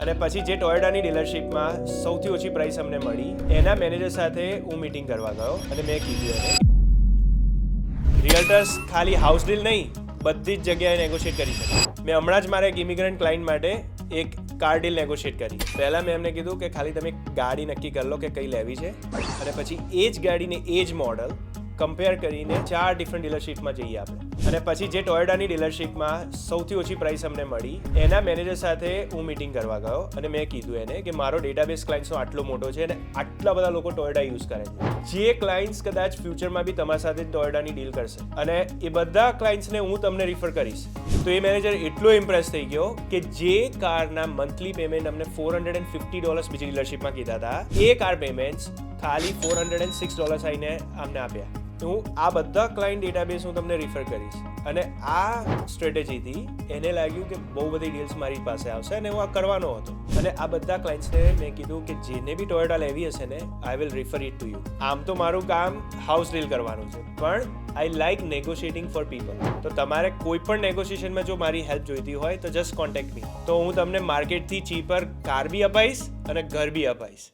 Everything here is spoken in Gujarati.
અને પછી જે ટોયોટાની ડીલરશીપમાં સૌથી ઓછી પ્રાઇસ અમને મળી એના મેનેજર સાથે હું મીટિંગ કરવા ગયો અને મેં કીધું એને રિયલ્ટર્સ ખાલી હાઉસ ડીલ નહીં બધી જ જગ્યાએ નેગોશિએટ કરી શકે. મેં હમણાં જ મારા એક ઇમિગ્રન્ટ ક્લાયન્ટ માટે એક કાર ડીલ નેગોશિએટ કરી. પહેલાં મેં એમને કીધું કે ખાલી તમે ગાડી નક્કી કરી લો કે કઈ લેવી છે અને પછી એ જ ગાડીને એ જ મોડલ કમ્પેર કરીને 4 ડિફરન્ટ ડીલરશીપમાં જઈએ આપણે. અને પછી જે ટોયોટાની ડીલરશીપમાં સૌથી ઓછી પ્રાઇસ અમને મળી એના મેનેજર સાથે હું મીટિંગ કરવા ગયો અને મેં કીધું એને કે મારો ડેટાબેઝ ક્લાયન્ટ્સનો આટલો મોટો છે અને આટલા બધા લોકો ટોયોટા યુઝ કરે છે. જે ક્લાયન્ટ્સ કદાચ ફ્યુચરમાં બી તમારી સાથે ટોયોટાની ડીલ કરશે અને એ બધા ક્લાયન્ટ્સને હું તમને રિફર કરીશ. તો એ મેનેજર એટલો ઇમ્પ્રેસ થઈ ગયો કે જે કારના મંથલી પેમેન્ટ અમને $450 બીજી ડીલરશીપમાં કીધા હતા એ કાર પેમેન્ટ્સ ખાલી $406 આવીને અમને આપ્યા. હું આ બધા ક્લાયન્ટ ડેટાબેઝ હું તમને રિફર કરીશ અને આ સ્ટ્રેટેજીથી એને લાગ્યું કે બહુ બધી ડીલ્સ મારી પાસે આવશે અને હું આ કરવાનો હતો. અને આ બધા ક્લાયન્ટ્સને મેં કીધું કે જેને બી ટોયોટા લેવી હશે ને I will refer it to you. આમ તો મારું કામ હાઉસ ડીલ કરવાનું છે પણ આઈ લાઇક નેગોશિએટિંગ ફોર પીપલ. તો તમારે કોઈ પણ નેગોશિએશનમાં જો મારી હેલ્પ જોઈતી હોય તો જસ્ટ કોન્ટેક્ટ મી. તો હું તમને માર્કેટથી ચીપર કાર બી અપાઈશ અને ઘર બી અપાઈશ.